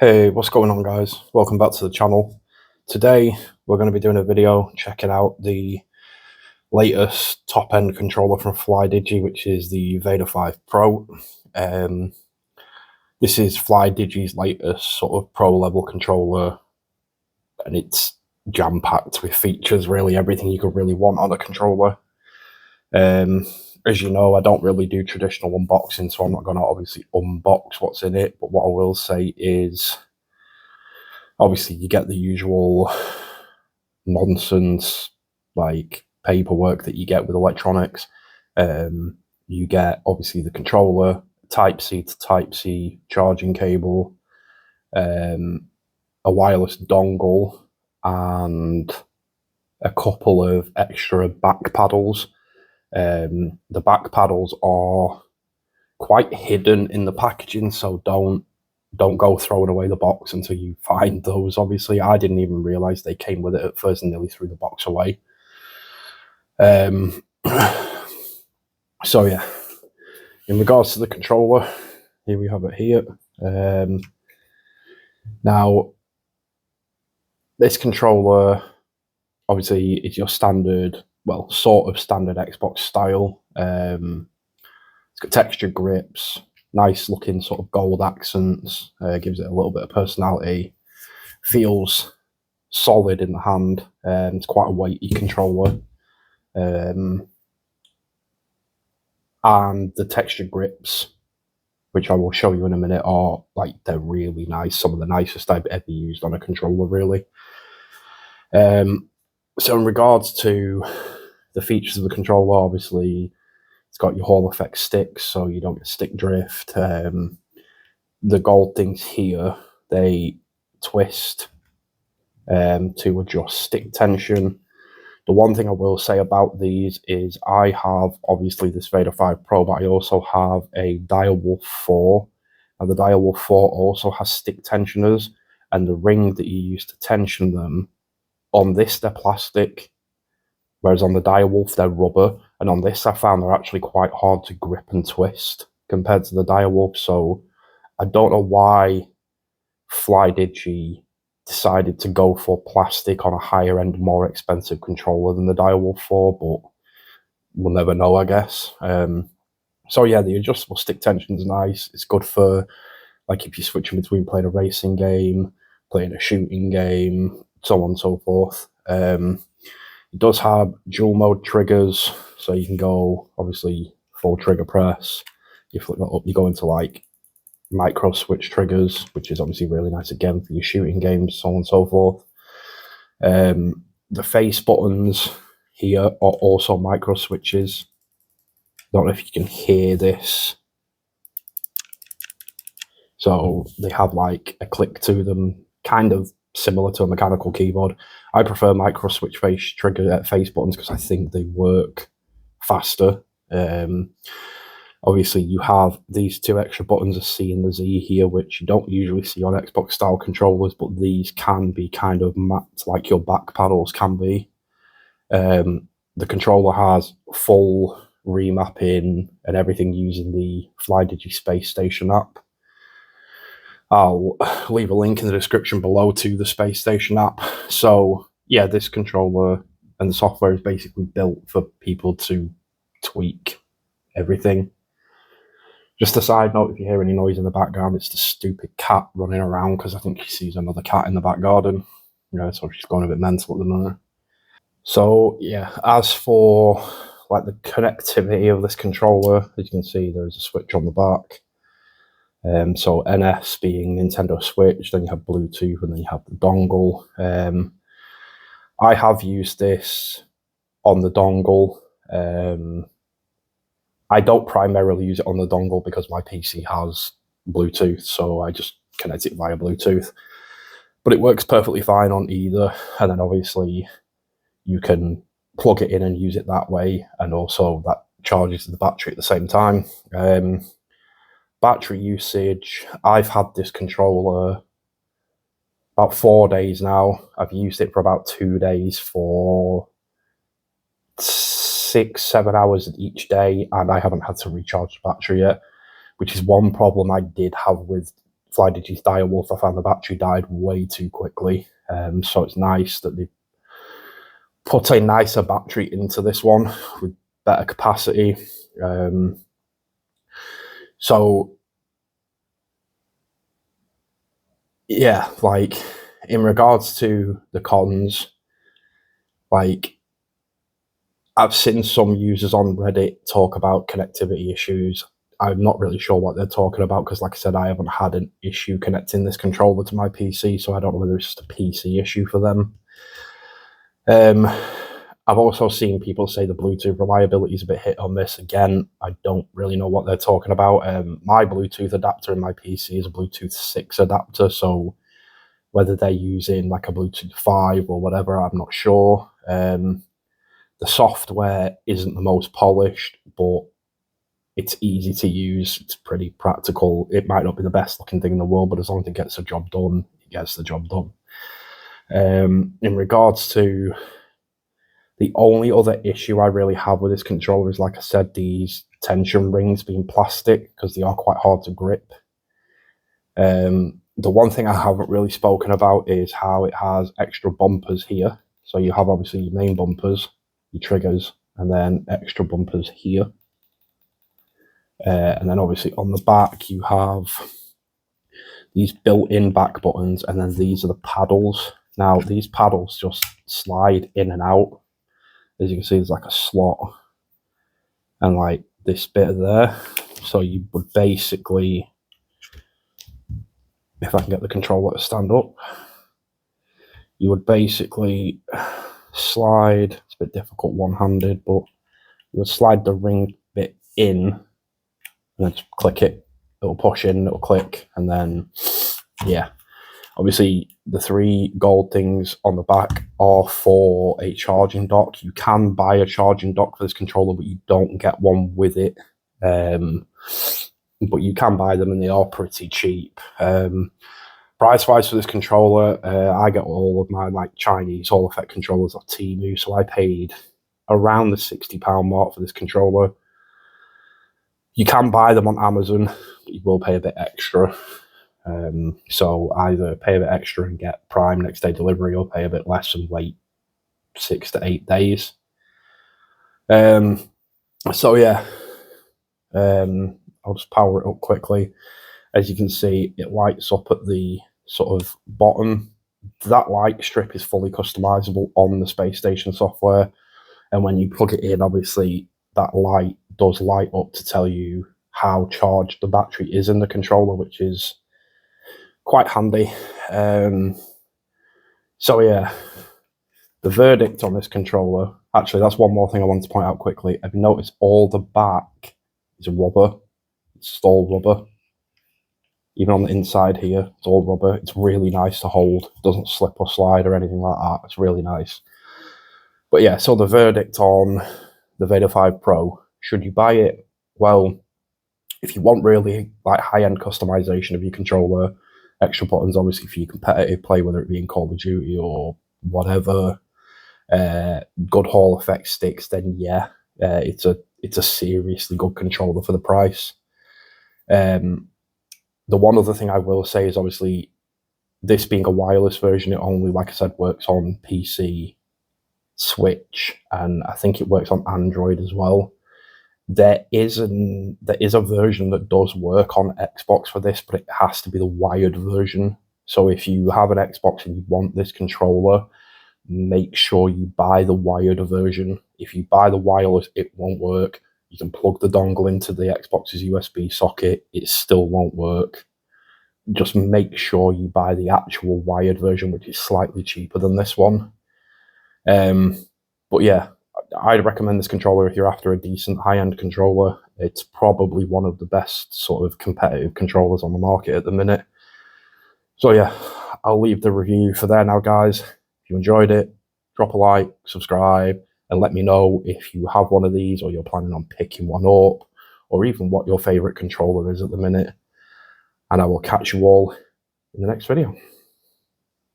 Hey, what's going on, guys? Welcome back to the channel. Today we're going to be doing a video checking out the latest top-end controller from Flydigi, which is the Vader 5 Pro. This is Flydigi's latest sort of pro-level controller, and it's jam-packed with features, really everything you could really want on a controller. As you know, I don't really do traditional unboxing, so I'm not going to obviously unbox what's in it, but what I will say is, obviously, you get the usual nonsense, like paperwork that you get with electronics. You get, obviously, the controller, Type-C to Type-C charging cable, a wireless dongle, and a couple of extra back paddles. The back paddles are quite hidden in the packaging, so don't go throwing away the box until you find those. Obviously, I didn't even realize they came with it at first and nearly threw the box away. So yeah, in regards to the controller, here we have it here. Now, this controller obviously is your standard, well, sort of standard Xbox style. It's got textured grips, nice looking sort of gold accents, gives it a little bit of personality, feels solid in the hand. It's quite a weighty controller, and the textured grips, which I will show you in a minute, are like, they're really nice, some of the nicest I've ever used on a controller, really. So in regards to the features of the controller, obviously it's got your Hall effect sticks, so you don't get stick drift. The gold things here, they twist to adjust stick tension. The one thing I will say about these is I have, obviously, this Vader 5 Pro, but I also have a Direwolf 4, and the Direwolf 4 also has stick tensioners, and the ring that you use to tension them, on this they're plastic, whereas on the Direwolf they're rubber, and on this I found they're actually quite hard to grip and twist compared to the Direwolf. So I don't know why Flydigi decided to go for plastic on a higher end, more expensive controller than the Direwolf 4, but we'll never know, I guess. So yeah, the adjustable stick tension is nice. It's good for, like, if you're switching between playing a racing game, playing a shooting game, so on and so forth. It does have dual mode triggers, so you can go, obviously, full trigger press. You flip that up, you go into like micro switch triggers, which is obviously really nice again for your shooting games, so on and so forth. The face buttons here are also micro switches. Don't know if you can hear this. So they have like a click to them, kind of similar to a mechanical keyboard. I prefer micro switch face buttons because I think they work faster. Obviously, you have these two extra buttons, a C and the Z here, which you don't usually see on Xbox style controllers, but these can be kind of matte, like your back paddles can be. The controller has full remapping and everything using the Flydigi Space Station app. I'll leave a link in the description below to the Space Station app. So yeah, this controller and the software is basically built for people to tweak everything. Just a side note, if you hear any noise in the background, it's the stupid cat running around because I think she sees another cat in the back garden. So she's going a bit mental at the moment. So yeah, as for like the connectivity of this controller, as you can see, there's a switch on the back. So NS being Nintendo Switch, then you have Bluetooth, and then you have the dongle. I have used this on the dongle. I don't primarily use it on the dongle because my PC has Bluetooth, so I just connect it via Bluetooth. But it works perfectly fine on either, and then obviously you can plug it in and use it that way, and also that charges the battery at the same time. Battery usage, I've had this controller about 4 days now. I've used it for about 2 days for 6-7 hours each day, and I haven't had to recharge the battery yet, which is one problem I did have with Flydigi's Direwolf, I found the battery died way too quickly. So it's nice that they put a nicer battery into this one with better capacity. So yeah, like in regards to the cons, like I've seen some users on Reddit talk about connectivity issues. I'm not really sure what they're talking about because, like I said, I haven't had an issue connecting this controller to my PC, so I don't know whether it's just a PC issue for them. I've also seen people say the Bluetooth reliability is a bit hit or miss. Again, I don't really know what they're talking about. My Bluetooth adapter in my PC is a Bluetooth 6 adapter, so whether they're using like a Bluetooth 5 or whatever, I'm not sure. The software isn't the most polished, but it's easy to use. It's pretty practical. It might not be the best looking thing in the world, but as long as it gets the job done, it gets the job done. In regards to the only other issue I really have with this controller is, like I said, these tension rings being plastic because they are quite hard to grip. The one thing I haven't really spoken about is how it has extra bumpers here. So you have obviously your main bumpers, your triggers, and then extra bumpers here. And then obviously on the back you have these built-in back buttons, and then these are the paddles. Now these paddles just slide in and out. As you can see, there's like a slot and like this bit there. So you would basically, if I can get the controller to stand up, you would basically slide, it's a bit difficult one-handed, but you would slide the ring bit in and then just click it. It'll push in, it'll click, and then, yeah. Obviously, the 3 gold things on the back are for a charging dock. You can buy a charging dock for this controller, but you don't get one with it. But you can buy them, and they are pretty cheap. Price-wise for this controller, I get all of my like Chinese Hall Effect controllers off Temu, so I paid around the £60 mark for this controller. You can buy them on Amazon, but you will pay a bit extra. So either pay a bit extra and get Prime next day delivery, or pay a bit less and wait 6 to 8 days. So yeah, I'll just power it up quickly. As you can see, it lights up at the sort of bottom. That light strip is fully customizable on the Space Station software, and when you plug it in, obviously that light does light up to tell you how charged the battery is in the controller, which is quite handy. So yeah, the verdict on this controller, actually that's one more thing I want to point out quickly. Have you noticed all the back is rubber? It's all rubber. Even on the inside here, it's all rubber. It's really nice to hold. It doesn't slip or slide or anything like that. It's really nice. But yeah, so the verdict on the Vader 5 Pro, should you buy it? Well, if you want really like high-end customization of your controller, extra buttons obviously for your competitive play, whether it be in Call of Duty or whatever, good Hall Effect sticks, then yeah, it's a seriously good controller for the price. The one other thing I will say is obviously this being a wireless version, it only, like I said, works on PC, Switch, and I think it works on Android as well. There is a version that does work on Xbox for this, but it has to be the wired version. So if you have an Xbox and you want this controller, make sure you buy the wired version. If you buy the wireless, it won't work. You can plug the dongle into the Xbox's USB socket, it still won't work. Just make sure you buy the actual wired version, which is slightly cheaper than this one. But yeah, I'd recommend this controller if you're after a decent high-end controller. It's probably one of the best sort of competitive controllers on the market at the minute. So yeah, I'll leave the review for there now, guys. If you enjoyed it, drop a like, subscribe, and let me know if you have one of these or you're planning on picking one up, or even what your favorite controller is at the minute. And I will catch you all in the next video.